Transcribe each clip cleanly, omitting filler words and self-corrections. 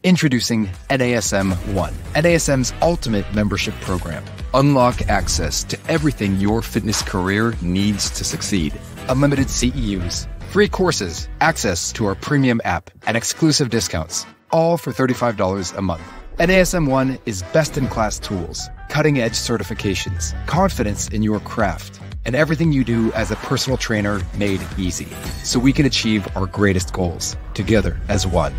Introducing NASM One, NASM's ultimate membership program. Unlock access to everything your fitness career needs to succeed. Unlimited CEUs, free courses, access to our premium app, and exclusive discounts, all for $35 a month. NASM One is best-in-class tools, cutting-edge certifications, confidence in your craft, and everything you do as a personal trainer made easy, so we can achieve our greatest goals together as one.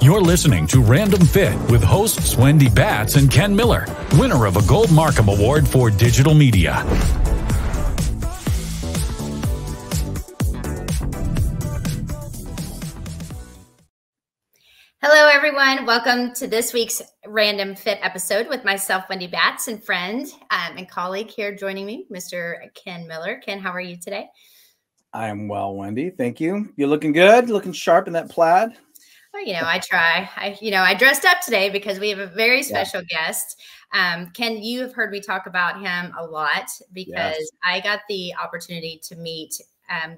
You're listening to Random Fit with hosts Wendy Batts and Ken Miller, winner of a Gold Markham Award for Digital Media. Hello, everyone. Welcome to this week's Random Fit episode with myself, Wendy Batts, and friend and colleague here joining me, Mr. Ken Miller. Ken, how are you today? I am well, Wendy. Thank you. You're looking good, looking sharp in that plaid. Well, I try. I dressed up today because we have a very special guest. Ken, you have heard me talk about him a lot because I got the opportunity to meet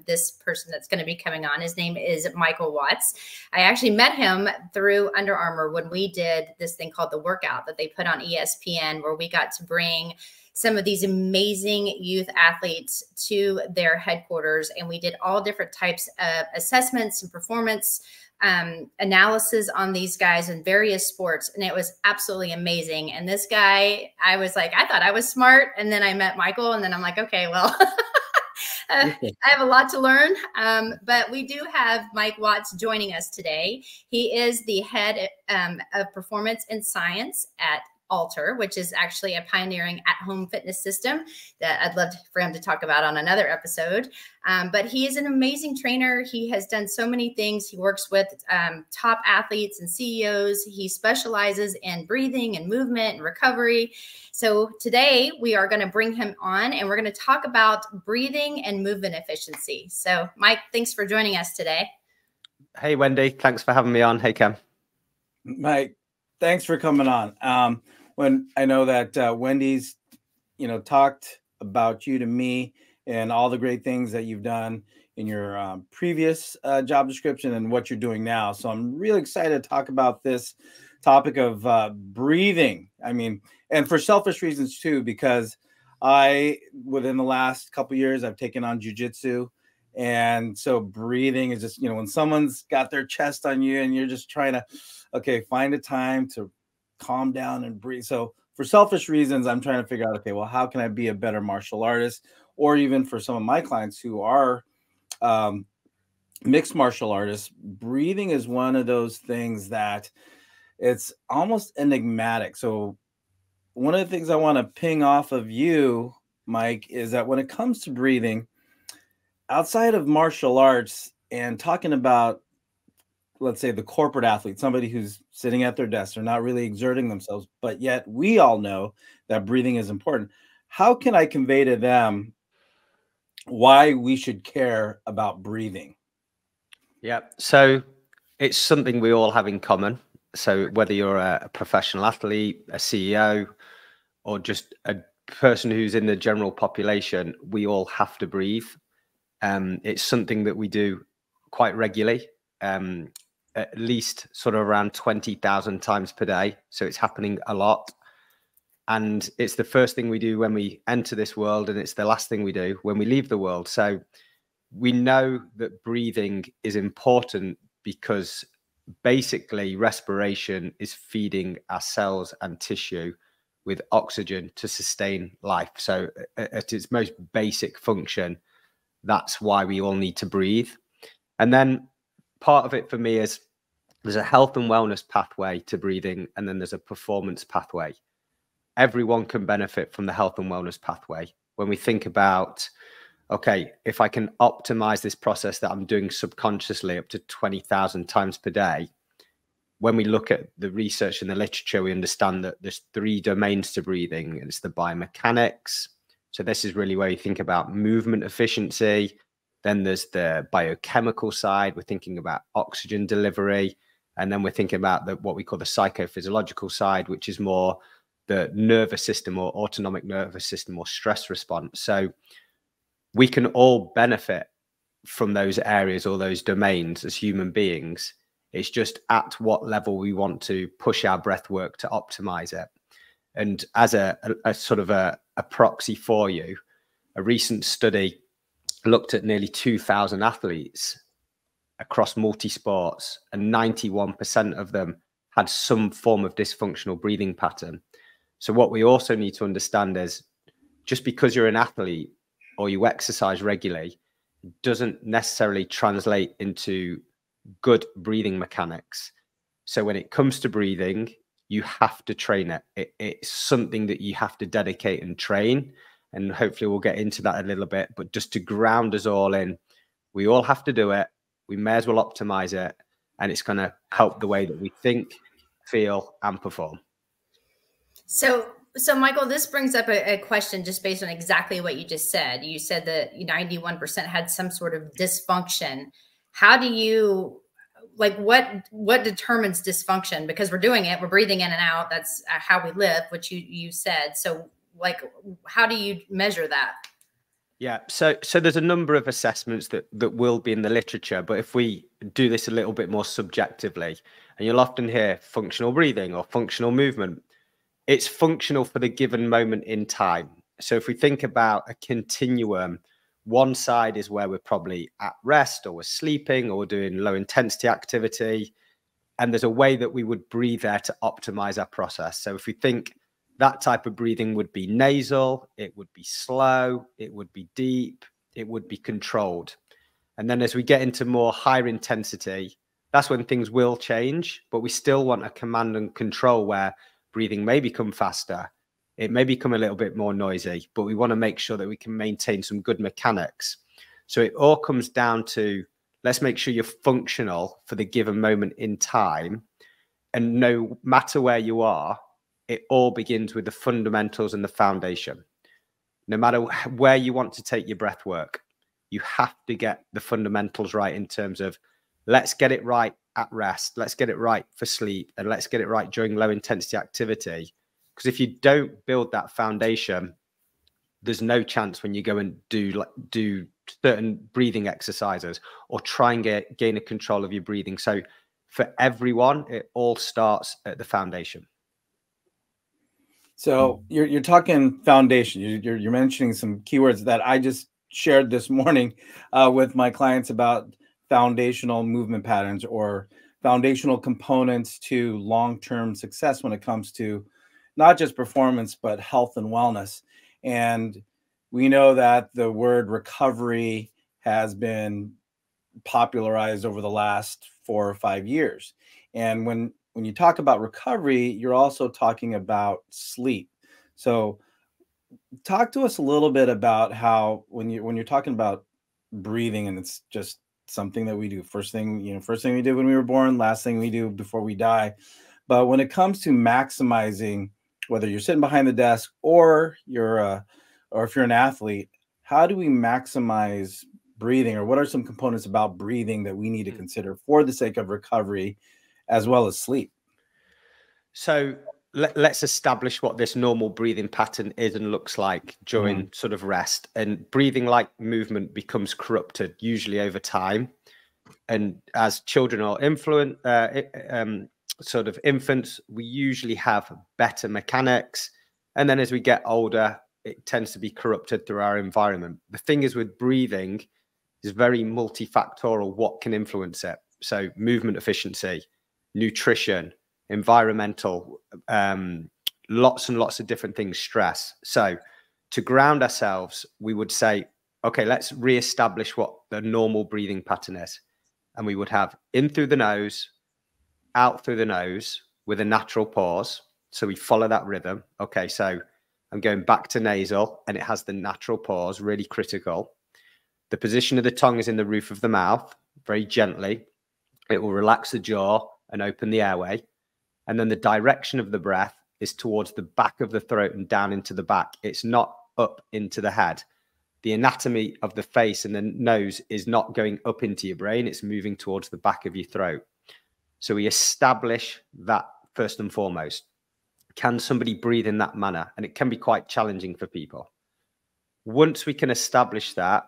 this person that's going to be coming on. His name is Michael Watts. I actually met him through Under Armour when we did this thing called The Workout that they put on ESPN, where we got to bring some of these amazing youth athletes to their headquarters. And we did all different types of assessments and performance analysis on these guys in various sports. And it was absolutely amazing. And this guy, I was like, I thought I was smart. And then I met Michael and then I'm like, okay, well, I have a lot to learn. But we do have Mike Watts joining us today. He is the head of performance and science at Alter, which is actually a pioneering at-home fitness system that I'd love for him to talk about on another episode. But he is an amazing trainer. He has done so many things. He works with top athletes and CEOs. He specializes in breathing and movement and recovery. So today we are going to bring him on and we're going to talk about breathing and movement efficiency. So Mike, thanks for joining us today. Hey, Wendy. Thanks for having me on. Hey, Cam. Mike, thanks for coming on. When I know that Wendy's, talked about you to me and all the great things that you've done in your previous job description and what you're doing now. So I'm really excited to talk about this topic of breathing. I mean, and for selfish reasons too, because within the last couple of years, I've taken on jujitsu. And so breathing is just, when someone's got their chest on you and you're just trying to, find a time to calm down and breathe. So for selfish reasons, I'm trying to figure out, well, how can I be a better martial artist? Or even for some of my clients who are mixed martial artists, breathing is one of those things that it's almost enigmatic. So one of the things I want to ping off of you, Mike, is that when it comes to breathing, outside of martial arts and talking about, let's say, the corporate athlete, somebody who's sitting at their desk, they're not really exerting themselves, but yet we all know that breathing is important. How can I convey to them why we should care about breathing? Yeah, so it's something we all have in common. So whether you're a professional athlete, a CEO, or just a person who's in the general population, we all have to breathe. It's something that we do quite regularly. At least sort of around 20,000 times per day. So it's happening a lot. And it's the first thing we do when we enter this world, and it's the last thing we do when we leave the world. So we know that breathing is important because basically respiration is feeding our cells and tissue with oxygen to sustain life. So at its most basic function, that's why we all need to breathe. And then part of it for me is there's a health and wellness pathway to breathing, and then there's a performance pathway. Everyone can benefit from the health and wellness pathway. When we think about, if I can optimize this process that I'm doing subconsciously up to 20,000 times per day, when we look at the research and the literature, we understand that there's 3 domains to breathing. It's the biomechanics. So this is really where you think about movement efficiency. Then there's the biochemical side. We're thinking about oxygen delivery. And then we're thinking about what we call the psychophysiological side, which is more the nervous system or autonomic nervous system or stress response. So we can all benefit from those areas or those domains as human beings. It's just at what level we want to push our breath work to optimize it. And as a sort of a proxy for you, a recent study looked at nearly 2,000 athletes across multi-sports, and 91% of them had some form of dysfunctional breathing pattern. So what we also need to understand is, just because you're an athlete or you exercise regularly doesn't necessarily translate into good breathing mechanics. So when it comes to breathing, you have to train it. It's something that you have to dedicate and train. And hopefully we'll get into that a little bit, but just to ground us all in, we all have to do it. We may as well optimize it. And it's going to help the way that we think, feel, and perform. So Michael, this brings up a question just based on exactly what you just said. You said that 91% had some sort of dysfunction. How do you, like, what determines dysfunction? Because we're doing it, we're breathing in and out. That's how we live, which you said. So, like, how do you measure that? Yeah, so there's a number of assessments that will be in the literature, but if we do this a little bit more subjectively, and you'll often hear functional breathing or functional movement, it's functional for the given moment in time. So if we think about a continuum, one side is where we're probably at rest, or we're sleeping, or we're doing low intensity activity, and there's a way that we would breathe there to optimize our process. So if we think that type of breathing would be nasal, it would be slow, it would be deep, it would be controlled. And then as we get into more higher intensity, that's when things will change, but we still want a command and control where breathing may become faster, it may become a little bit more noisy, but we want to make sure that we can maintain some good mechanics. So it all comes down to, let's make sure you're functional for the given moment in time. And no matter where you are, it all begins with the fundamentals and the foundation. No matter where you want to take your breath work, you have to get the fundamentals right in terms of, let's get it right at rest, let's get it right for sleep, and let's get it right during low intensity activity. Because if you don't build that foundation, there's no chance when you go and do certain breathing exercises or try and gain a control of your breathing. So for everyone, it all starts at the foundation. So you're talking foundation. You're mentioning some keywords that I just shared this morning with my clients about foundational movement patterns, or foundational components to long-term success when it comes to not just performance, but health and wellness. And we know that the word recovery has been popularized over the last 4 or 5 years. And when you talk about recovery, you're also talking about sleep. So talk to us a little bit about how, when you're talking about breathing, and it's just something that we do, first thing we did when we were born, last thing we do before we die. But when it comes to maximizing, whether you're sitting behind the desk or if you're an athlete, how do we maximize breathing, or what are some components about breathing that we need to consider for the sake of recovery as well as sleep? So let's establish what this normal breathing pattern is and looks like during sort of rest. And breathing like movement becomes corrupted usually over time. And as children are sort of infants, we usually have better mechanics. And then as we get older, it tends to be corrupted through our environment. The thing is, with breathing, is very multifactorial what can influence it. So movement efficiency, nutrition, environmental, lots and lots of different things, stress. So to ground ourselves, we would say, okay, let's reestablish what the normal breathing pattern is. And we would have in through the nose, out through the nose with a natural pause. So we follow that rhythm. Okay, so I'm going back to nasal, and it has the natural pause, really critical. The position of the tongue is in the roof of the mouth, very gently. It will relax the jaw and open the airway. And then the direction of the breath is towards the back of the throat and down into the back. It's not up into the head. The anatomy of the face and the nose is not going up into your brain. It's moving towards the back of your throat. So we establish that first and foremost. Can somebody breathe in that manner? And it can be quite challenging for people. Once we can establish that,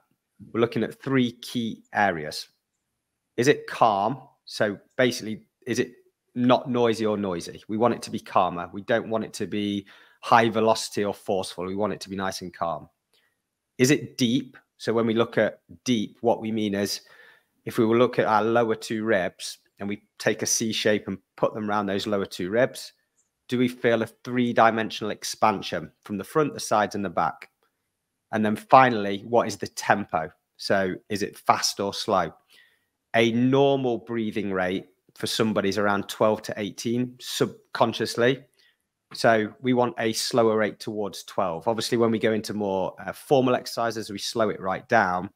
we're looking at 3 key areas. Is it calm? So basically, is it not noisy or noisy? We want it to be calmer. We don't want it to be high velocity or forceful. We want it to be nice and calm. Is it deep? So when we look at deep, what we mean is, if we will look at our lower 2 ribs and we take a C shape and put them around those lower 2 ribs, do we feel a 3-dimensional expansion from the front, the sides, and the back? And then finally, what is the tempo? So is it fast or slow? A normal breathing rate for somebody is around 12 to 18 subconsciously. So we want a slower rate towards 12. Obviously, when we go into more formal exercises, we slow it right down.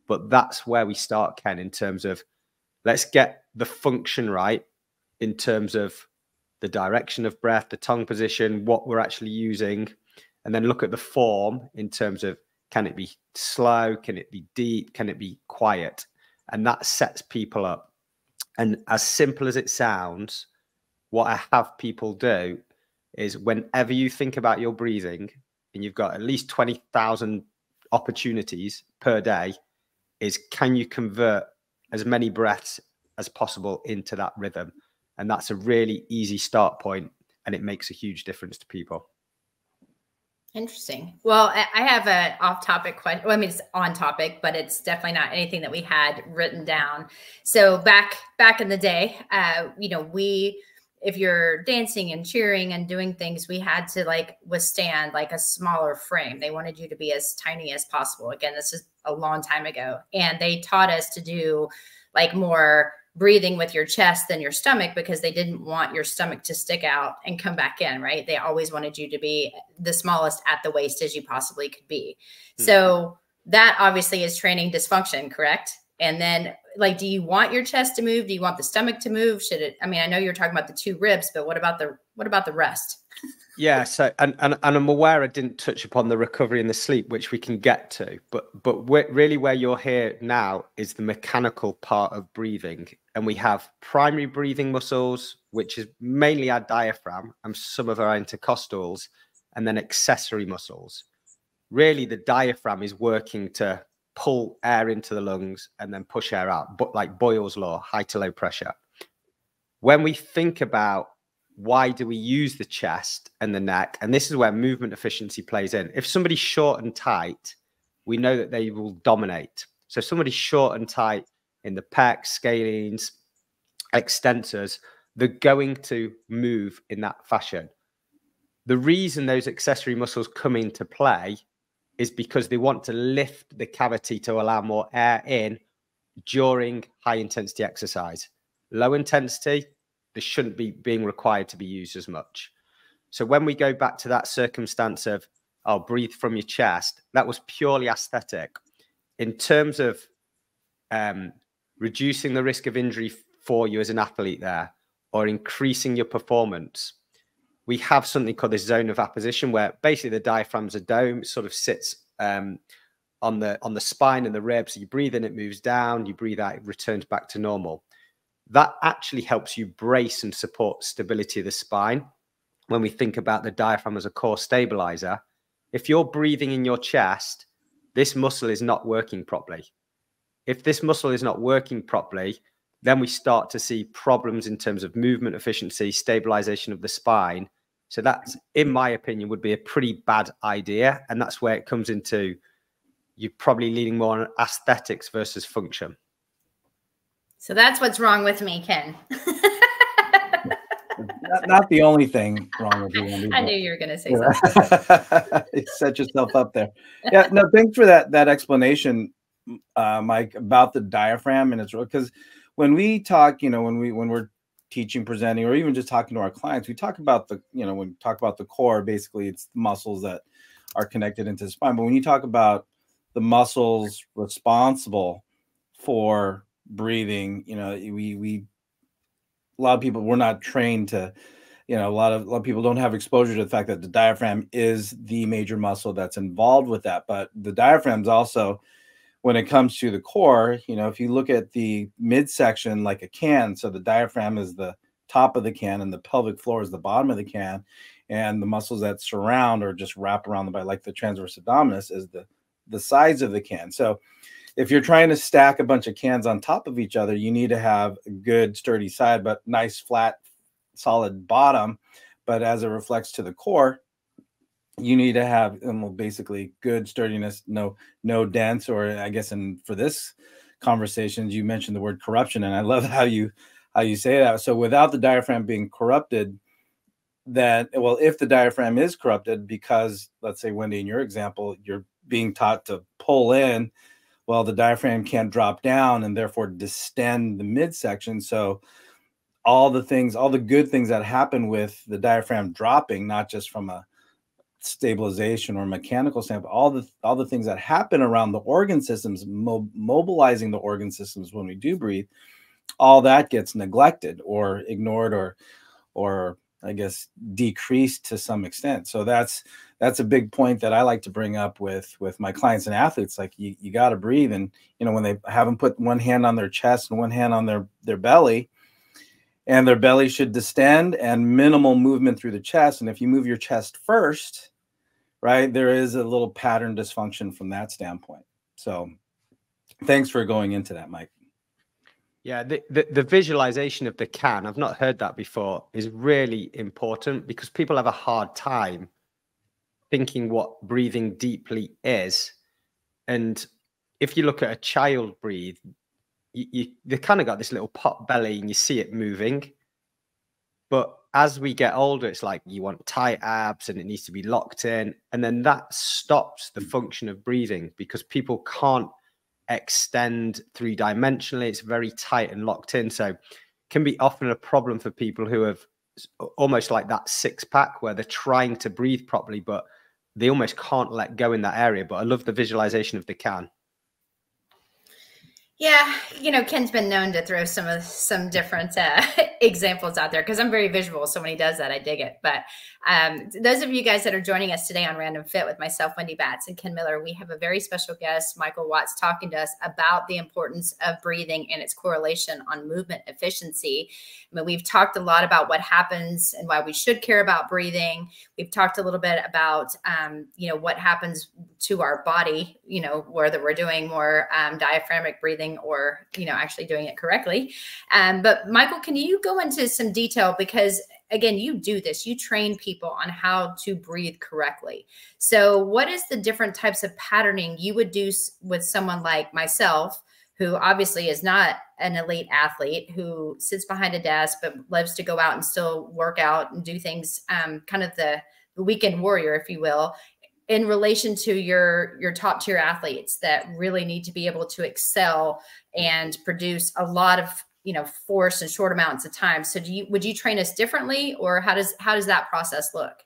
But that's where we start, Ken, in terms of let's get the function right in terms of the direction of breath, the tongue position, what we're actually using, and then look at the form in terms of, can it be slow? Can it be deep? Can it be quiet? And that sets people up. And as simple as it sounds, what I have people do is, whenever you think about your breathing and you've got at least 20,000 opportunities per day, is can you convert as many breaths as possible into that rhythm? And that's a really easy start point, and it makes a huge difference to people. Interesting. Well, I have an off-topic question. Well, I mean, it's on topic, but it's definitely not anything that we had written down. So back in the day, you know, if you're dancing and cheering and doing things, we had to like withstand like a smaller frame. They wanted you to be as tiny as possible. Again, this is a long time ago. And they taught us to do like more breathing with your chest than your stomach, because they didn't want your stomach to stick out and come back in, right? They always wanted you to be the smallest at the waist as you possibly could be. Mm-hmm. So that obviously is training dysfunction, correct? And then like, do you want your chest to move? Do you want the stomach to move? Should it, I mean, I know you're talking about the 2 ribs, but what about the rest? Yeah. So, and I'm aware I didn't touch upon the recovery and the sleep, which we can get to, but really where you're here now is the mechanical part of breathing. And we have primary breathing muscles, which is mainly our diaphragm and some of our intercostals, and then accessory muscles. Really, the diaphragm is working to pull air into the lungs and then push air out, but like Boyle's law, high to low pressure. When we think about why do we use the chest and the neck, and this is where movement efficiency plays in. If somebody's short and tight, we know that they will dominate. So if somebody's short and tight in the pecs, scalenes, extensors, they're going to move in that fashion. The reason those accessory muscles come into play is because they want to lift the cavity to allow more air in during high intensity exercise. Low intensity, they shouldn't be being required to be used as much. So when we go back to that circumstance of, oh, breathe from your chest, that was purely aesthetic. In terms of reducing the risk of injury for you as an athlete there, or increasing your performance, we have something called the zone of apposition, where basically the diaphragm's a dome, it sort of sits on the spine and the ribs. So you breathe in, it moves down, you breathe out, it returns back to normal. That actually helps you brace and support stability of the spine. When we think about the diaphragm as a core stabilizer, if you're breathing in your chest, this muscle is not working properly. If this muscle is not working properly, then we start to see problems in terms of movement efficiency, stabilization of the spine. So that, in my opinion, would be a pretty bad idea. And that's where it comes into, you're probably leaning more on aesthetics versus function. So that's what's wrong with me, Ken. Not the only thing wrong with you, Wendy. I knew you were going to say something. You set yourself up there. Yeah, no, thanks for that explanation, Mike, about the diaphragm. And it's because when we talk, you know, when we're teaching, presenting, or even just talking to our clients, we talk about the, you know, when we talk about the core, basically it's the muscles that are connected into the spine. But when you talk about the muscles responsible for breathing, you know, we a lot of people, we're not trained to, you know, a lot of people don't have exposure to the fact that the diaphragm is the major muscle that's involved with that. But the diaphragm's also, when it comes to the core, you know, if you look at the midsection like a can, so the diaphragm is the top of the can and the pelvic floor is the bottom of the can, and the muscles that surround or just wrap around the body, like the transverse abdominis, is the sides of the can. So if you're trying to stack a bunch of cans on top of each other, you need to have a good sturdy side, but nice flat, solid bottom. But as it reflects to the core, you need to have basically good sturdiness, no dents, or I guess for this conversation, you mentioned the word corruption, and I love how you say that. So without the diaphragm being corrupted, if the diaphragm is corrupted, because let's say, Wendy, in your example, you're being taught to pull in, well, the diaphragm can't drop down and therefore distend the midsection. So all the good things that happen with the diaphragm dropping, not just from a stabilization or mechanical standpoint, all the things that happen around the organ systems, mobilizing the organ systems when we do breathe, all that gets neglected or ignored or I guess decreased to some extent. So that's a big point that I like to bring up with my clients and athletes. Like you got to breathe, and when they have them put one hand on their chest and one hand on their belly, and their belly should distend and minimal movement through the chest. And if you move your chest first, right, there is a little pattern dysfunction from that standpoint. So thanks for going into that, Mike. Yeah, the visualization of the can, I've not heard that before, is really important, because people have a hard time thinking what breathing deeply is. And if you look at a child breathe, they kind of got this little pot belly and you see it moving. But as we get older, it's like you want tight abs and it needs to be locked in. And then that stops the function of breathing, because people can't extend three-dimensionally. It's very tight and locked in. So it can be often a problem for people who have almost like that six-pack, where they're trying to breathe properly, but they almost can't let go in that area. But I love the visualization of the can. Yeah, Ken's been known to throw some different examples out there, because I'm very visual. So when he does that, I dig it. But those of you guys that are joining us today on Random Fit with myself, Wendy Batts, and Ken Miller, we have a very special guest, Michael Watts, talking to us about the importance of breathing and its correlation on movement efficiency. I mean, we've talked a lot about what happens and why we should care about breathing. We've talked a little bit about, what happens to our body, whether we're doing more diaphragmatic breathing or, actually doing it correctly. But Michael, can you go into some detail? Because again, you do this, you train people on how to breathe correctly. So what is the different types of patterning you would do with someone like myself, who obviously is not an elite athlete, who sits behind a desk, but loves to go out and still work out and do things, kind of the weekend warrior, if you will, in relation to your top tier athletes that really need to be able to excel and produce a lot of, force in short amounts of time. So would you train us differently, or how does that process look?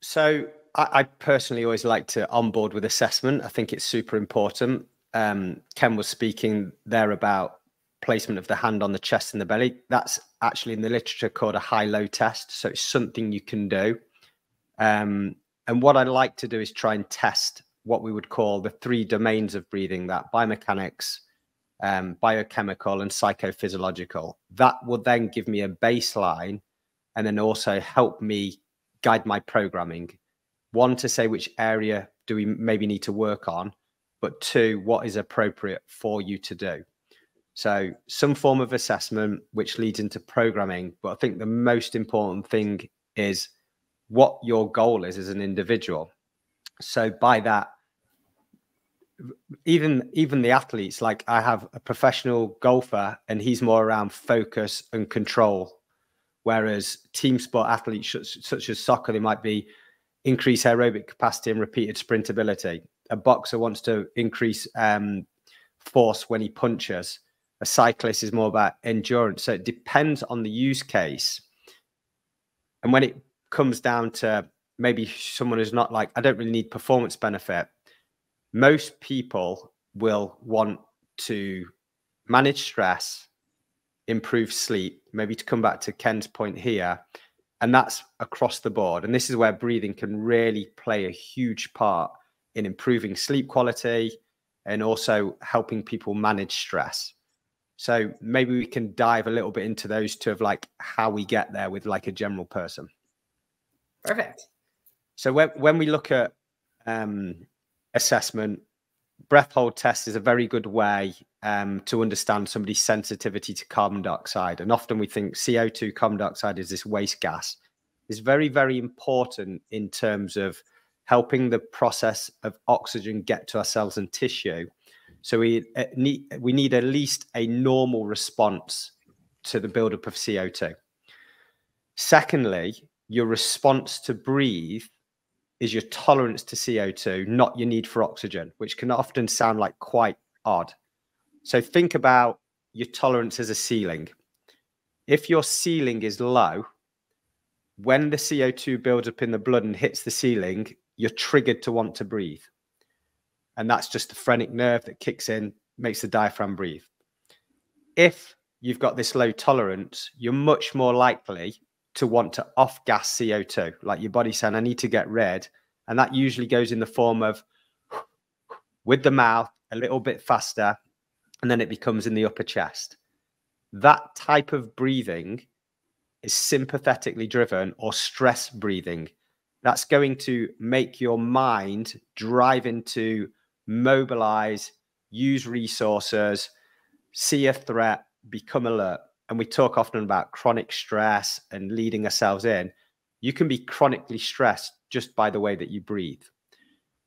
So I personally always like to onboard with assessment. I think it's super important. Ken was speaking there about placement of the hand on the chest and the belly. That's actually in the literature called a high-low test. So it's something you can do. And what I like to do is try and test what we would call the three domains of breathing: that biomechanics, biochemical, and psychophysiological. That will then give me a baseline, and then also help me guide my programming. One, to say which area do we maybe need to work on, but two, what is appropriate for you to do. So some form of assessment, which leads into programming. But I think the most important thing is what your goal is as an individual. So by that, even the athletes, like I have a professional golfer and he's more around focus and control, whereas team sport athletes such as soccer, they might be increase aerobic capacity and repeated sprintability. A boxer wants to increase force when he punches. A cyclist is more about endurance. So it depends on the use case. And when it comes down to maybe someone who's not like, I don't really need performance benefit, most people will want to manage stress, improve sleep, maybe, to come back to Ken's point here. And that's across the board. And this is where breathing can really play a huge part in improving sleep quality and also helping people manage stress. So maybe we can dive a little bit into those two of like how we get there with like a general person. Perfect. So when we look at assessment, breath hold test is a very good way to understand somebody's sensitivity to carbon dioxide. And often we think CO2, carbon dioxide, is this waste gas. It's very, very important in terms of helping the process of oxygen get to our cells and tissue. So we need at least a normal response to the buildup of CO2. Secondly, your response to breathe is your tolerance to CO2, not your need for oxygen, which can often sound like quite odd. So think about your tolerance as a ceiling. If your ceiling is low, when the CO2 builds up in the blood and hits the ceiling, you're triggered to want to breathe. And that's just the phrenic nerve that kicks in, makes the diaphragm breathe. If you've got this low tolerance, you're much more likely to want to off-gas CO2, like your body saying, I need to get rid. And that usually goes in the form of with the mouth, a little bit faster, and then it becomes in the upper chest. That type of breathing is sympathetically driven, or stress breathing. That's going to make your mind drive into mobilize, use resources, see a threat, become alert. And we talk often about chronic stress and leading ourselves in. You can be chronically stressed just by the way that you breathe.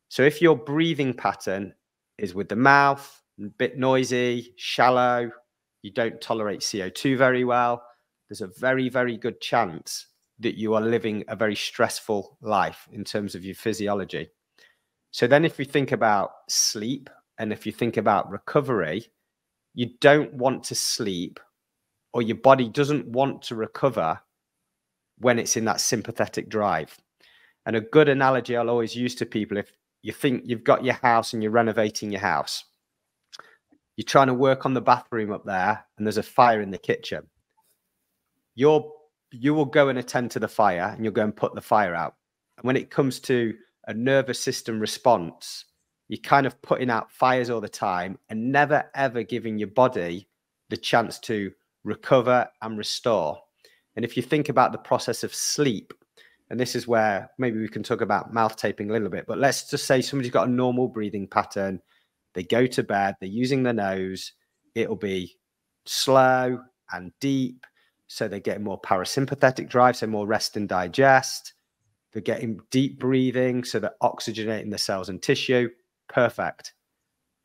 So if your breathing pattern is with the mouth, a bit noisy, shallow, you don't tolerate CO2 very well, there's a very, very good chance that you are living a very stressful life in terms of your physiology. So then if you think about sleep and if you think about recovery, you don't want to sleep, or your body doesn't want to recover when it's in that sympathetic drive. And a good analogy I'll always use to people, if you think you've got your house and you're renovating your house, you're trying to work on the bathroom up there and there's a fire in the kitchen. You will go and attend to the fire and you'll go and put the fire out. And when it comes to a nervous system response, you're kind of putting out fires all the time and never, ever giving your body the chance to recover and restore. And if you think about the process of sleep, and this is where maybe we can talk about mouth taping a little bit, but let's just say somebody's got a normal breathing pattern. They go to bed, they're using the nose. It'll be slow and deep. So they're getting more parasympathetic drive, so more rest and digest. They're getting deep breathing, so they're oxygenating the cells and tissue. Perfect.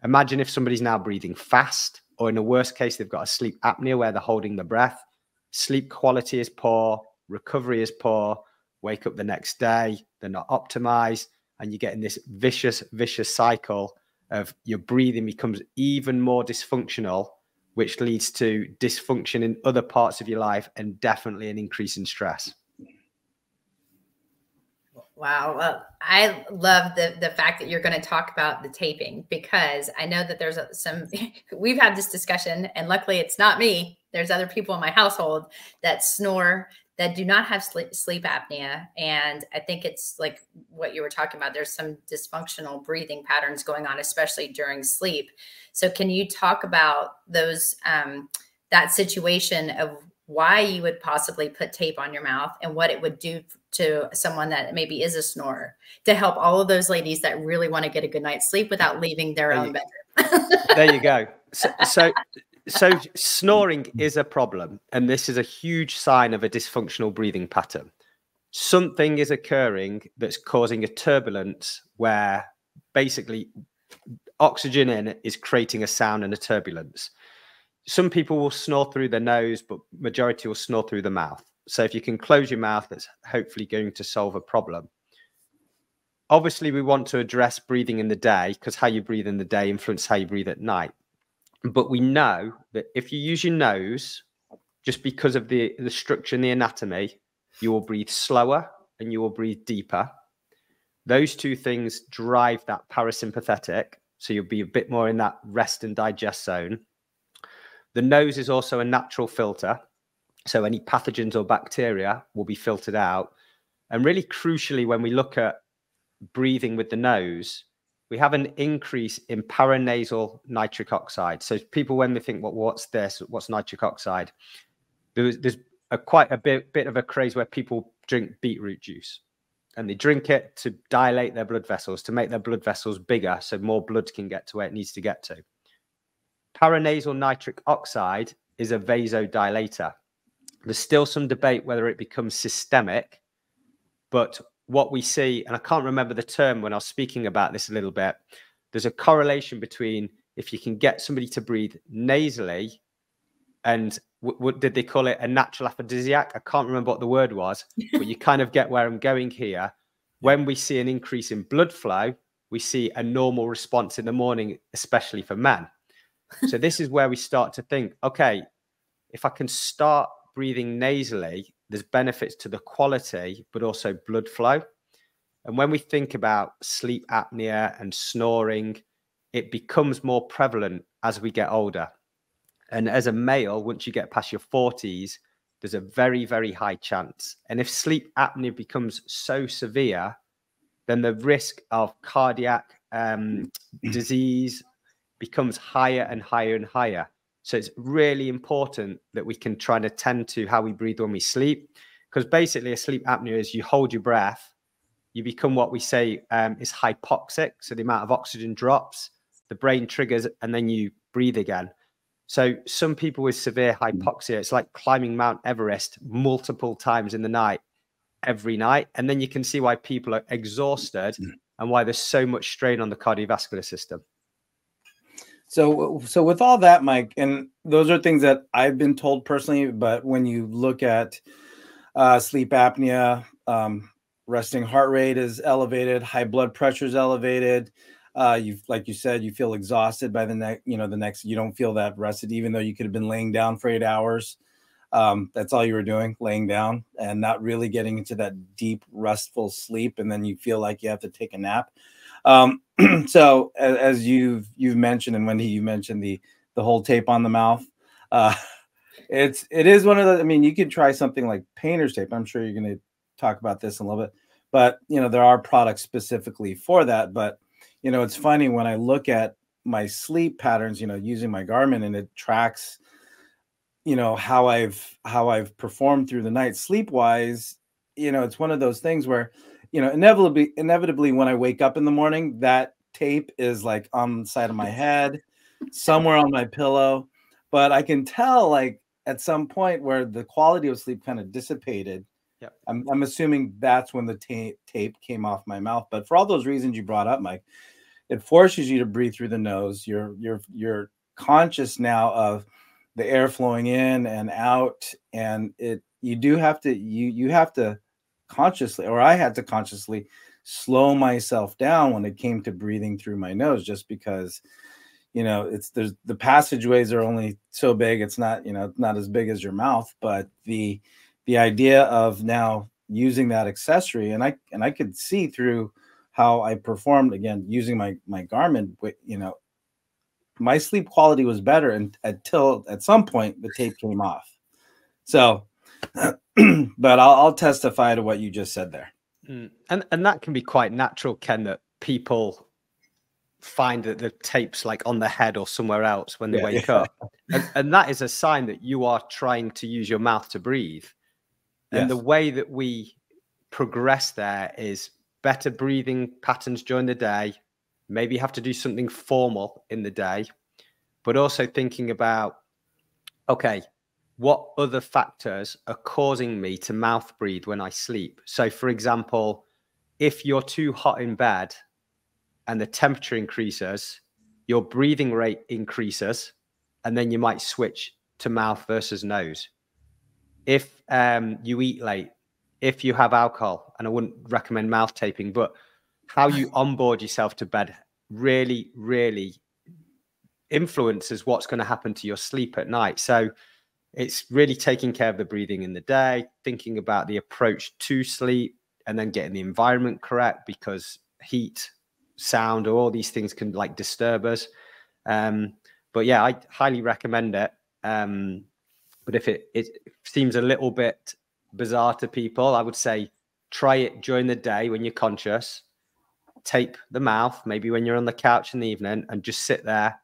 Imagine if somebody's now breathing fast, or in the worst case, they've got a sleep apnea where they're holding the breath. Sleep quality is poor, recovery is poor, wake up the next day, they're not optimized, and you're getting this vicious cycle of your breathing becomes even more dysfunctional, which leads to dysfunction in other parts of your life and definitely an increase in stress. Wow. Well, I love the fact that you're going to talk about the taping, because I know that there's we've had this discussion, and luckily it's not me. There's other people in my household that snore, that do not have sleep apnea. And I think it's like what you were talking about. There's some dysfunctional breathing patterns going on, especially during sleep. So can you talk about those, that situation of why you would possibly put tape on your mouth and what it would do to someone that maybe is a snorer, to help all of those ladies that really want to get a good night's sleep without leaving their own bedroom? There you go. So snoring is a problem, and this is a huge sign of a dysfunctional breathing pattern. Something is occurring that's causing a turbulence where basically oxygen in is creating a sound and a turbulence. Some people will snore through their nose, but majority will snore through the mouth. So if you can close your mouth, that's hopefully going to solve a problem. Obviously, we want to address breathing in the day, because how you breathe in the day influences how you breathe at night. But we know that if you use your nose, just because of the structure and the anatomy, you will breathe slower and you will breathe deeper. Those two things drive that parasympathetic. So you'll be a bit more in that rest and digest zone. The nose is also a natural filter. So any pathogens or bacteria will be filtered out. And really crucially, when we look at breathing with the nose, we have an increase in paranasal nitric oxide. So people, when they think, well, what's this? What's nitric oxide? There's quite a bit of a craze where people drink beetroot juice. and they drink it to dilate their blood vessels, to make their blood vessels bigger so more blood can get to where it needs to get to. Paranasal nitric oxide is a vasodilator. There's still some debate whether it becomes systemic, but what we see, and I can't remember the term when I was speaking about this a little bit, there's a correlation between if you can get somebody to breathe nasally and what did they call it? A natural aphrodisiac? I can't remember what the word was, but you kind of get where I'm going here. When we see an increase in blood flow, we see a normal response in the morning, especially for men. So this is where we start to think, okay, if I can start breathing nasally, there's benefits to the quality, but also blood flow. And when we think about sleep apnea and snoring, it becomes more prevalent as we get older. And as a male, once you get past your 40s, there's a very, very high chance. And if sleep apnea becomes so severe, then the risk of cardiac disease becomes higher and higher and higher. So it's really important that we can try to tend to how we breathe when we sleep, because basically a sleep apnea is you hold your breath, you become what we say is hypoxic. So the amount of oxygen drops, the brain triggers, and then you breathe again. So some people with severe hypoxia, it's like climbing Mount Everest multiple times in the night, every night. And then you can see why people are exhausted and why there's so much strain on the cardiovascular system. So with all that, Mike, and those are things that I've been told personally, but when you look at sleep apnea, resting heart rate is elevated, high blood pressure is elevated. Like you said, you feel exhausted by the next, you don't feel that rested, even though you could have been laying down for 8 hours. That's all you were doing, laying down and not really getting into that deep, restful sleep. And then you feel like you have to take a nap. So as you've mentioned, and Wendy, you mentioned the whole tape on the mouth. It is one of the, I mean, you could try something like painter's tape. I'm sure you're going to talk about this in a little bit, but there are products specifically for that. But it's funny when I look at my sleep patterns, using my Garmin, and it tracks, how I've performed through the night sleep wise. It's one of those things where, inevitably when I wake up in the morning, that tape is like on the side of my head, somewhere on my pillow. But I can tell, like, at some point where the quality of sleep kind of dissipated. Yep. I'm assuming that's when the tape came off my mouth. But for all those reasons you brought up, Mike, it forces you to breathe through the nose. You're conscious now of the air flowing in and out, and you have to consciously, or I had to consciously slow myself down when it came to breathing through my nose, just because the passageways are only so big. It's not not as big as your mouth, but the idea of now using that accessory, and I could see through how I performed, again, using my Garmin, my sleep quality was better until at some point the tape came off. So, but I'll testify to what you just said there. And that can be quite natural, Ken, that people find that the tape's like on the head or somewhere else when they wake up. And that is a sign that you are trying to use your mouth to breathe. And the way that we progress there is better breathing patterns during the day. Maybe you have to do something formal in the day, but also thinking about, okay, what other factors are causing me to mouth breathe when I sleep? So for example, if you're too hot in bed and the temperature increases, your breathing rate increases, and then you might switch to mouth versus nose. If you eat late, if you have alcohol, and I wouldn't recommend mouth taping, but how you onboard yourself to bed really, really influences what's going to happen to your sleep at night. So it's really taking care of the breathing in the day, thinking about the approach to sleep, and then getting the environment correct, because heat, sound, or all these things can like disturb us. But yeah, I highly recommend it. But if it seems a little bit bizarre to people, I would say try it during the day when you're conscious. Tape the mouth, maybe when you're on the couch in the evening, and just sit there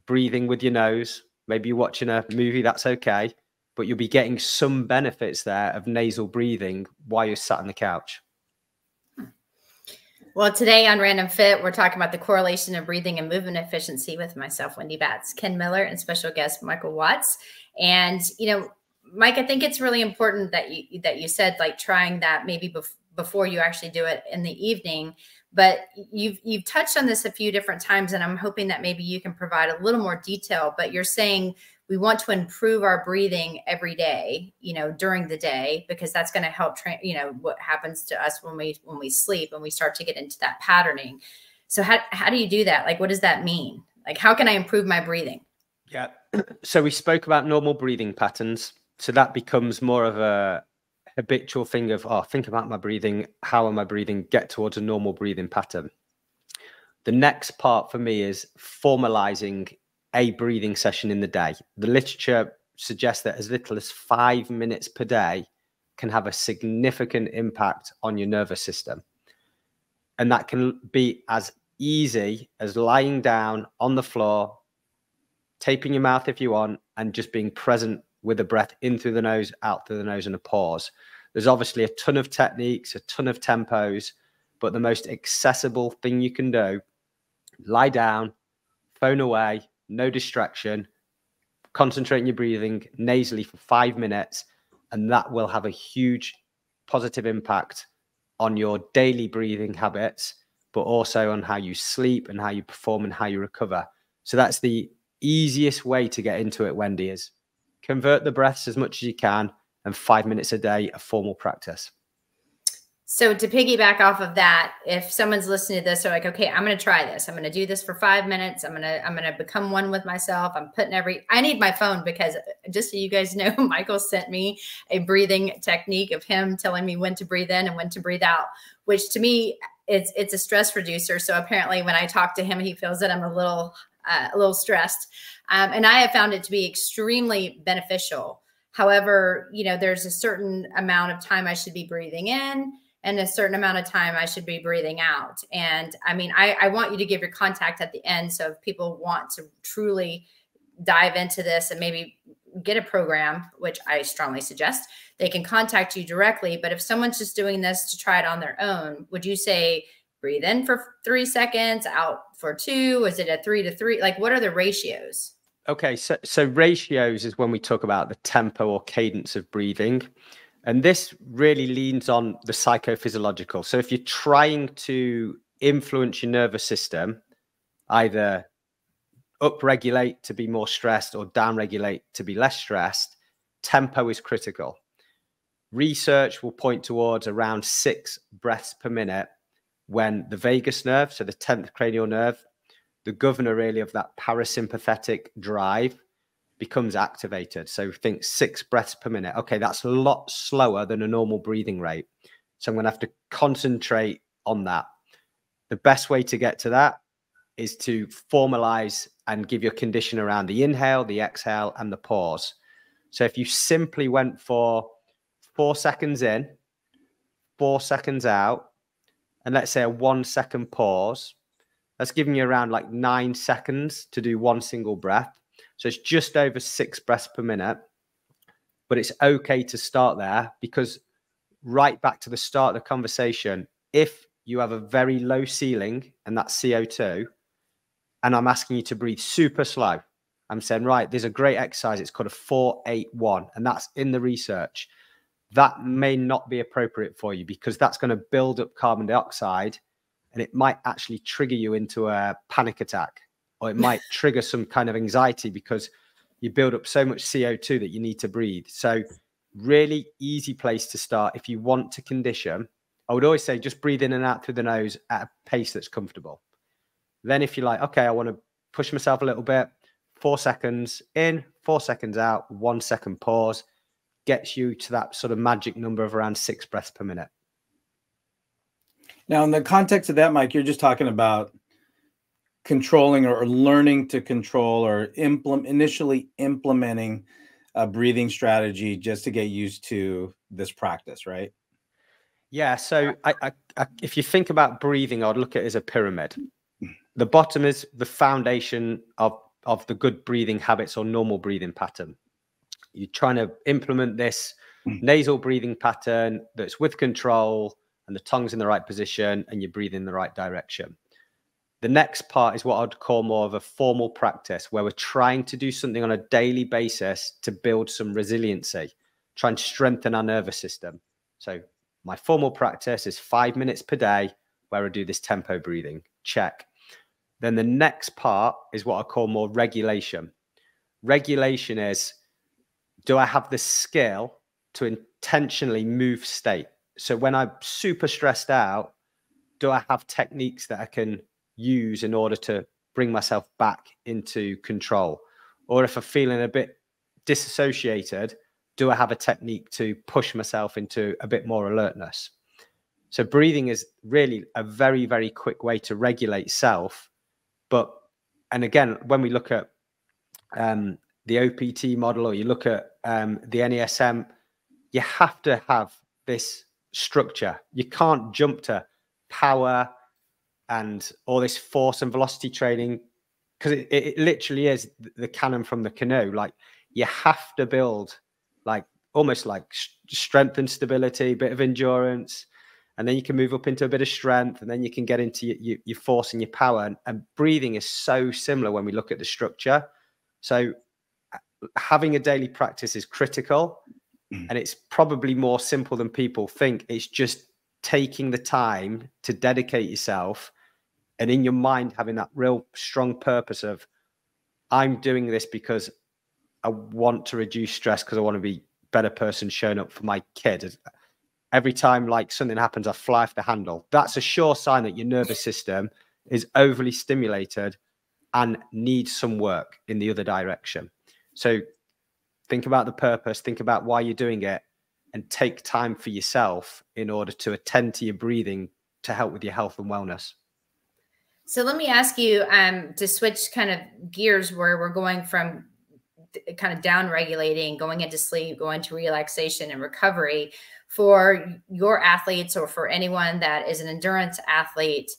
breathing with your nose. Maybe you're watching a movie, that's okay, but you'll be getting some benefits there of nasal breathing while you're sat on the couch. Well, today on Random Fit, we're talking about the correlation of breathing and movement efficiency with myself, Wendy Batts, Ken Miller, and special guest Michael Watts. And, Mike, I think it's really important that you said, like, trying that maybe before you actually do it in the evening. But you've touched on this a few different times, and I'm hoping that maybe you can provide a little more detail. But you're saying we want to improve our breathing every day, during the day, because that's going to help train, what happens to us when we sleep and we start to get into that patterning. So how do you do that? Like, what does that mean? Like, how can I improve my breathing? Yeah. So we spoke about normal breathing patterns. So that becomes more of a habitual thing of, think about my breathing. How am I breathing? Get towards a normal breathing pattern. The next part for me is formalizing a breathing session in the day. The literature suggests that as little as 5 minutes per day can have a significant impact on your nervous system. And that can be as easy as lying down on the floor, taping your mouth if you want, and just being present with the breath in through the nose, out through the nose, and a pause. There's obviously a ton of techniques, a ton of tempos, but the most accessible thing you can do, lie down, phone away, no distraction, concentrate on your breathing nasally for 5 minutes, and that will have a huge positive impact on your daily breathing habits, but also on how you sleep and how you perform and how you recover. So that's the easiest way to get into it, Wendy, is convert the breaths as much as you can, and 5 minutes a day of formal practice. So to piggyback off of that, if someone's listening to this, they're like, okay, I'm going to try this. I'm going to do this for 5 minutes. I'm going to become one with myself. I need my phone, because just so you guys know, Michael sent me a breathing technique of him telling me when to breathe in and when to breathe out, which to me, it's a stress reducer. So apparently when I talk to him, he feels that I'm a little stressed. And I have found it to be extremely beneficial. However, there's a certain amount of time I should be breathing in and a certain amount of time I should be breathing out. And I mean, I want you to give your contact at the end. So if people want to truly dive into this and maybe get a program, which I strongly suggest, they can contact you directly. But if someone's just doing this to try it on their own, would you say breathe in for 3 seconds, out for 2? Is it a 3 to 3? Like, what are the ratios? Okay, so ratios is when we talk about the tempo or cadence of breathing. And this really leans on the psychophysiological. So if you're trying to influence your nervous system, either upregulate to be more stressed or downregulate to be less stressed, tempo is critical. Research will point towards around 6 breaths per minute when the vagus nerve, so the 10th cranial nerve, the governor really of that parasympathetic drive, becomes activated. So think 6 breaths per minute. Okay, that's a lot slower than a normal breathing rate. So I'm going to have to concentrate on that. The best way to get to that is to formalize and give your condition around the inhale, the exhale, and the pause. So if you simply went for 4 seconds in, 4 seconds out, and let's say a 1 second pause, that's giving you around like 9 seconds to do one single breath. So it's just over 6 breaths per minute, but it's okay to start there, because right back to the start of the conversation, if you have a very low ceiling and that's CO2, and I'm asking you to breathe super slow, I'm saying, right, there's a great exercise. It's called a 4-8-1, and that's in the research. That may not be appropriate for you, because that's going to build up carbon dioxide, and it might actually trigger you into a panic attack, or it might trigger some kind of anxiety because you build up so much CO2 that you need to breathe. So really easy place to start. If you want to condition, I would always say just breathe in and out through the nose at a pace that's comfortable. Then if you're like, okay, I want to push myself a little bit, 4 seconds in, 4 seconds out, 1 second pause, gets you to that sort of magic number of around 6 breaths per minute. Now, in the context of that, Mike, you're just talking about controlling or learning to control or initially implementing a breathing strategy just to get used to this practice, right? Yeah. So if you think about breathing, I'd look at it as a pyramid. The bottom is the foundation of the good breathing habits or normal breathing pattern. You're trying to implement this nasal breathing pattern that's with control, and the tongue's in the right position and you breathe in the right direction. The next part is what I'd call more of a formal practice, where we're trying to do something on a daily basis to build some resiliency, trying to strengthen our nervous system. So my formal practice is 5 minutes per day where I do this tempo breathing. Check. Then the next part is what I call more regulation. Regulation is, do I have the skill to intentionally move state? So when I'm super stressed out, do I have techniques that I can use in order to bring myself back into control? Or if I'm feeling a bit disassociated, do I have a technique to push myself into a bit more alertness? So breathing is really a very, very quick way to regulate self. And again, when we look at the OPT model, or you look at the NASM, you have to have this structure. You can't jump to power and all this force and velocity training, because it literally is the cannon from the canoe. Like, you have to build like almost like strength and stability, a bit of endurance, and then you can move up into a bit of strength, and then you can get into your force and your power. And breathing is so similar when we look at the structure. So having a daily practice is critical, and it's probably more simple than people think. It's just taking the time to dedicate yourself, and in your mind having that real strong purpose of, I'm doing this because I want to reduce stress, because I want to be a better person showing up for my kid. Every time like something happens, I fly off the handle. That's a sure sign that your nervous system is overly stimulated and needs some work in the other direction. So think about the purpose, think about why you're doing it, and take time for yourself in order to attend to your breathing to help with your health and wellness. So let me ask you to switch kind of gears, where we're going from kind of down regulating, going into sleep, going to relaxation and recovery. For your athletes, or for anyone that is an endurance athlete,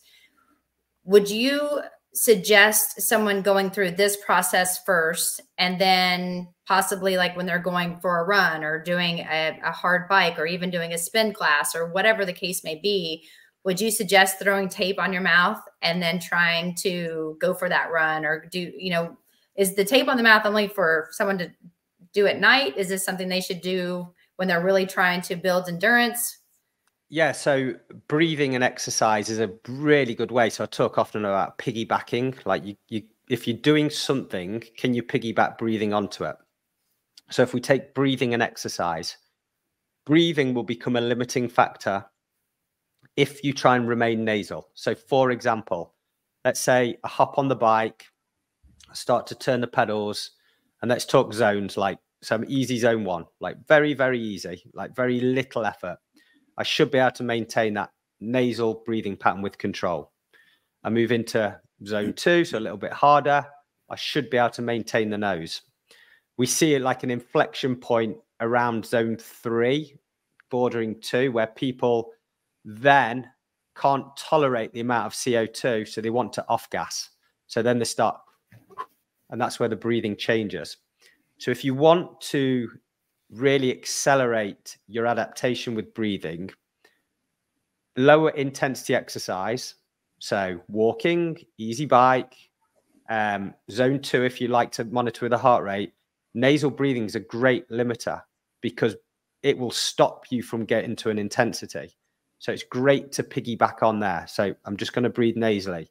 would you suggest someone going through this process first, and then possibly like when they're going for a run or doing a hard bike, or even doing a spin class, or whatever the case may be, would you suggest throwing tape on your mouth and then trying to go for that run? Or is the tape on the mouth only for someone to do at night? Is this something they should do when they're really trying to build endurance? Yeah, so breathing and exercise is a really good way. So I talk often about piggybacking. Like if you're doing something, can you piggyback breathing onto it? So if we take breathing and exercise, breathing will become a limiting factor if you try and remain nasal. So for example, let's say I hop on the bike, I start to turn the pedals, and let's talk zones, like some easy zone 1, like very, very easy, like very little effort. I should be able to maintain that nasal breathing pattern with control. I move into zone 2, so a little bit harder. I should be able to maintain the nose. We see it like an inflection point around zone 3, bordering 2, where people then can't tolerate the amount of CO2, so they want to off gas. So then they start, and that's where the breathing changes. So if you want to really accelerate your adaptation with breathing, lower intensity exercise, so walking, easy bike, zone 2, if you like to monitor with a heart rate, nasal breathing is a great limiter, because it will stop you from getting to an intensity. So it's great to piggyback on there. So I'm just going to breathe nasally.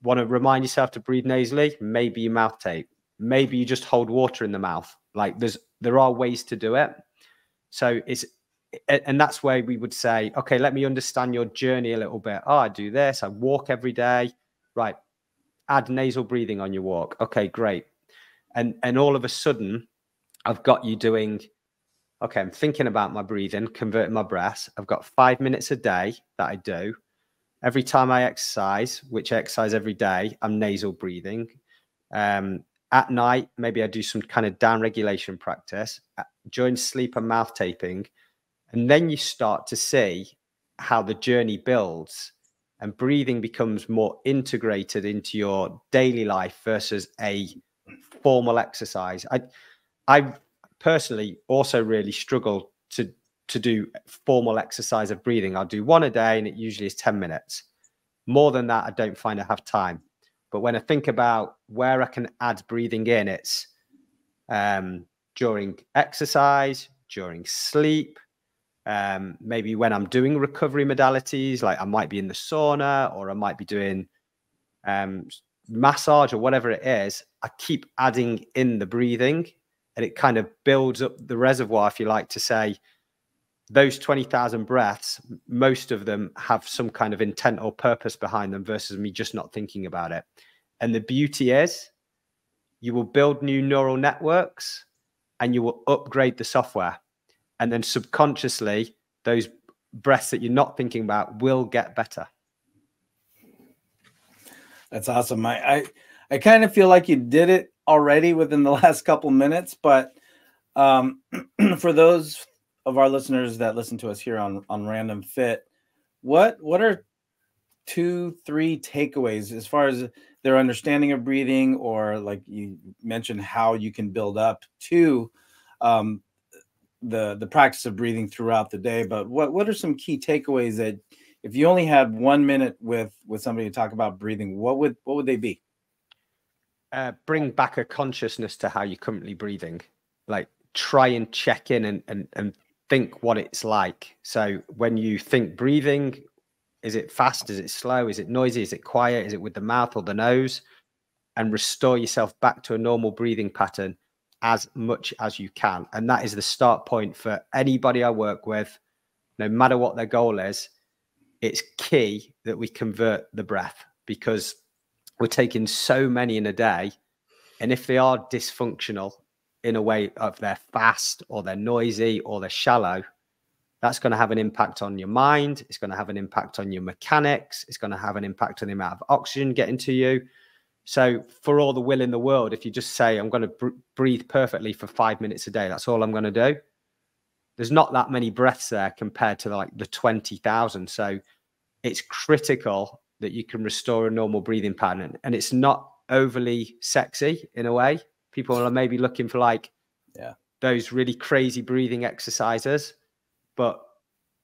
Want to remind yourself to breathe nasally? Maybe you mouth tape. Maybe you just hold water in the mouth. Like there are ways to do it. So and that's where we would say, okay, let me understand your journey a little bit. Oh, I do this. I walk every day. Right. Add nasal breathing on your walk. Okay, great. And all of a sudden I've got you doing, okay, I'm thinking about my breathing, converting my breaths. I've got 5 minutes a day that I do. Every time I exercise, which I exercise every day, I'm nasal breathing. At night, maybe I do some kind of down regulation practice. During sleep, I'm mouth taping. And then you start to see how the journey builds, and breathing becomes more integrated into your daily life versus a formal exercise. I personally also really struggle to to do formal exercise of breathing. I'll do one a day, and it usually is 10 minutes. More than that, I don't find I have time. But when I think about where I can add breathing in, it's during exercise, during sleep, maybe when I'm doing recovery modalities, like I might be in the sauna, or I might be doing massage or whatever it is. I keep adding in the breathing, and it kind of builds up the reservoir, if you like to say. Those 20,000 breaths, most of them have some kind of intent or purpose behind them versus me just not thinking about it. And the beauty is you will build new neural networks and you will upgrade the software. And then subconsciously, those breaths that you're not thinking about will get better. That's awesome. I kind of feel like you did it already within the last couple minutes, but for those of our listeners that listen to us here on Random Fit, what are 2-3 takeaways as far as their understanding of breathing, or like you mentioned, how you can build up to the practice of breathing throughout the day? But what are some key takeaways that, if you only had 1 minute with somebody to talk about breathing, what would they be? Bring back a consciousness to how you're currently breathing. Like, try and check in and think what it's like. So when you think breathing, is it fast? Is it slow? Is it noisy? Is it quiet? Is it with the mouth or the nose? And restore yourself back to a normal breathing pattern as much as you can. And that is the start point for anybody I work with, no matter what their goal is. It's key that we convert the breath, because we're taking so many in a day. And if they are dysfunctional in a way of they're fast or they're noisy or they're shallow, that's going to have an impact on your mind. It's going to have an impact on your mechanics. It's going to have an impact on the amount of oxygen getting to you. So for all the will in the world, if you just say, I'm going to breathe perfectly for 5 minutes a day, that's all I'm going to do. There's not that many breaths there compared to like the 20,000. So it's critical that you can restore a normal breathing pattern. And it's not overly sexy in a way. People are maybe looking for like those really crazy breathing exercises, but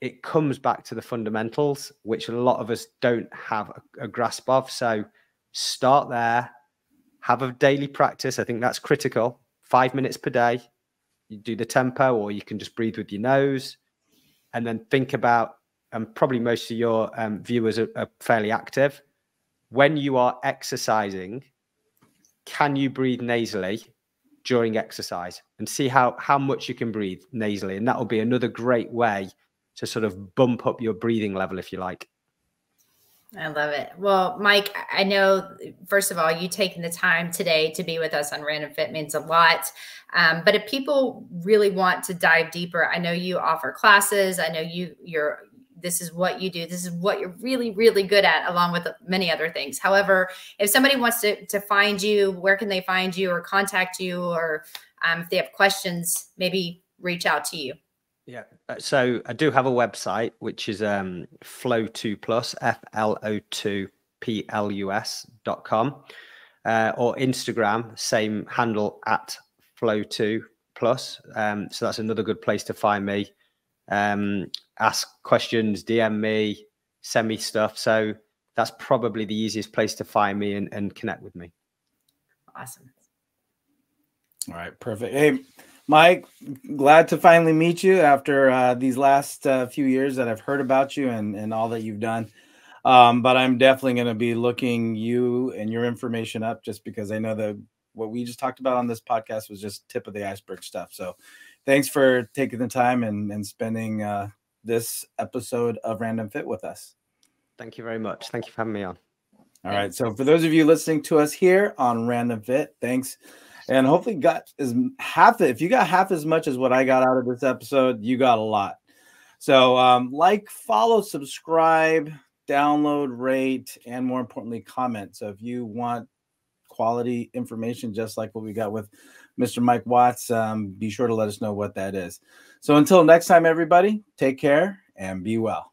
it comes back to the fundamentals, which a lot of us don't have a grasp of. So start there, have a daily practice. I think that's critical. 5 minutes per day. You do the tempo, or you can just breathe with your nose, and then think about, and probably most of your viewers are fairly active. When you are exercising, can you breathe nasally during exercise, and see how much you can breathe nasally? And that will be another great way to sort of bump up your breathing level, if you like. I love it. Well, Mike, I know, first of all, you taking the time today to be with us on Random Fit means a lot. But if people really want to dive deeper, I know you offer classes. I know this is what you do. This is what you're really, really good at, along with many other things. However, if somebody wants to find you, where can they find you or contact you? Or if they have questions, maybe reach out to you. Yeah. So I do have a website, which is Flow2Plus, FLO2PLUS.com, or Instagram, same handle at Flow2Plus. So that's another good place to find me. Ask questions, DM me, send me stuff. So that's probably the easiest place to find me and connect with me. Awesome. All right, perfect. Hey, Mike, glad to finally meet you after these last few years that I've heard about you and all that you've done. But I'm definitely going to be looking you and your information up, just because I know that what we just talked about on this podcast was just tip of the iceberg stuff. So thanks for taking the time and spending this episode of Random Fit with us. Thank you very much. Thank you for having me on. All right. So for those of you listening to us here on Random Fit, thanks. And hopefully if you got half as much as what I got out of this episode, you got a lot. So like, follow, subscribe, download, rate, and more importantly, comment. So if you want quality information, just like what we got with Mr. Mike Watts, be sure to let us know what that is. So until next time, everybody, take care and be well.